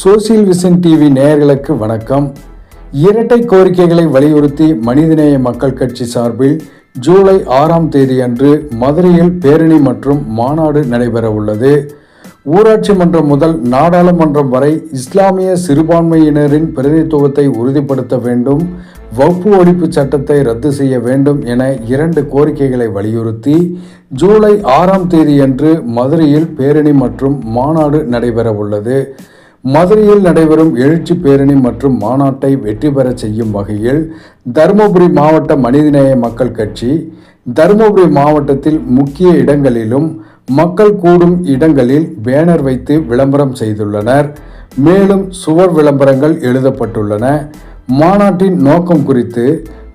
Social vision TV நேயர்களுக்கு வணக்கம். இரட்டை கோரிக்கைகளை வலியுறுத்தி மனிதநேய மக்கள் கட்சி சார்பில் ஜூலை 6ஆம் தேதி அன்று மதுரையில் பேரணி மற்றும் மாநாடு நடைபெற உள்ளது. ஊராட்சி மன்றம் முதல் நாடாளுமன்றம் வரை இஸ்லாமிய சிறுபான்மையினரின் பிரதிநிதித்துவத்தை உறுதிப்படுத்த வேண்டும், வக்ஃப் ஒழிப்பு சட்டத்தை ரத்து செய்ய வேண்டும் என 2 கோரிக்கைகளை வலியுறுத்தி ஜூலை 6ஆம் தேதி அன்று மதுரையில் பேரணி மற்றும் மாநாடு நடைபெற உள்ளது. மதுரையில் நடைபெறும் எழுச்சி பேரணி மற்றும் மாநாட்டை வெற்றி பெற செய்யும் வகையில் தருமபுரி மாவட்ட மனிதநேய மக்கள் கட்சி தருமபுரி மாவட்டத்தில் முக்கிய இடங்களிலும் மக்கள் கூடும் இடங்களில் பேனர் வைத்து விளம்பரம் செய்துள்ளனர். மேலும் சுவர் விளம்பரங்கள் எழுதப்பட்டுள்ளன. மாநாட்டின் நோக்கம் குறித்து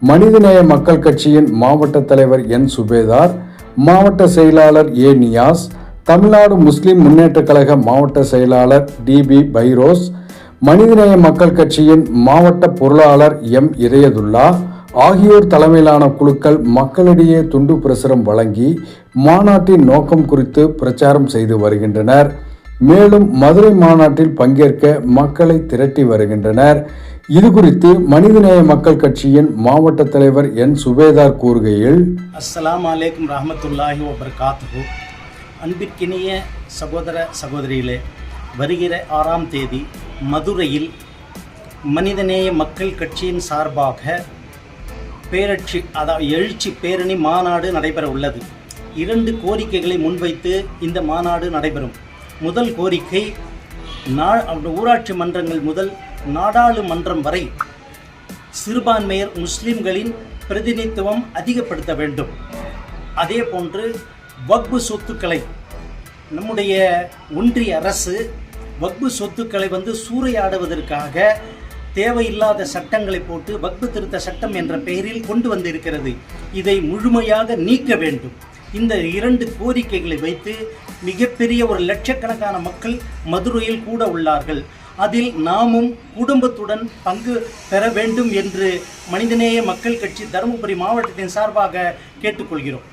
மனிதநேய மக்கள் கட்சியின் மாவட்ட தலைவர் என் சுபேதார், மாவட்ட செயலாளர் ஏ நியாஸ், தமிழ்நாடு முஸ்லிம் முன்னேற்ற கழக மாவட்ட செயலாளர் டிபி பைரோஸ், மனிதநேய மக்கள் கட்சியின் மாவட்ட பொருளாளர் எம் இதயதுல்லா ஆகியோர் தலைமையிலான குழுக்கள் மக்களிடையே துண்டு பிரசுரம் வழங்கி மாநாட்டின் நோக்கம் குறித்து பிரச்சாரம் செய்து வருகின்றனர். மேலும் மதுரை மாநாட்டில் பங்கேற்க மக்களை திரட்டி வருகின்றனர். இது குறித்து மனிதநேய மக்கள் கட்சியின் மாவட்ட தலைவர் என் சுபேதார் கூறுகையில், அஸ்ஸலாமு அலைக்கும் ரஹ்மத்துல்லாஹி வபரகாத்துஹு. அன்பிற்கினிய சகோதர சகோதரிகளே, வருகிற 6ஆம் தேதி மதுரையில் மனிதநேய மக்கள் கட்சியின் சார்பாக எழுச்சி பேரணி மாநாடு நடைபெற உள்ளது. 2 கோரிக்கைகளை முன்வைத்து இந்த மாநாடு நடைபெறும். முதல் கோரிக்கை, ஊராட்சி மன்றங்கள் முதல் நாடாளுமன்றம் வரை சிறுபான்மையர் முஸ்லிம்களின் பிரதிநிதித்துவம் அதிகப்படுத்த வேண்டும். அதே போன்று வக்ஃப் சொத்துக்களை நம்முடைய ஒன்றிய அரசு வக்ஃப் சொத்துக்களை சூறையாடுவதற்காக தேவையில்லாத சட்டங்களை போட்டு வக்ஃப் திருத்த சட்டம் என்ற பெயரில் கொண்டு வந்திருக்கிறது. இதை முழுமையாக நீக்க வேண்டும். இந்த 2 கோரிக்கைகளை வைத்து மிகப்பெரிய ஒரு லட்சக்கணக்கான மக்கள் மதுரையில் கூட உள்ளார்கள். அதில் நாமும் குடும்பத்துடன் பங்கு பெற வேண்டும் என்று மனிதநேய மக்கள் கட்சி தருமபுரி மாவட்டத்தின் சார்பாக கேட்டுக்கொள்கிறோம்.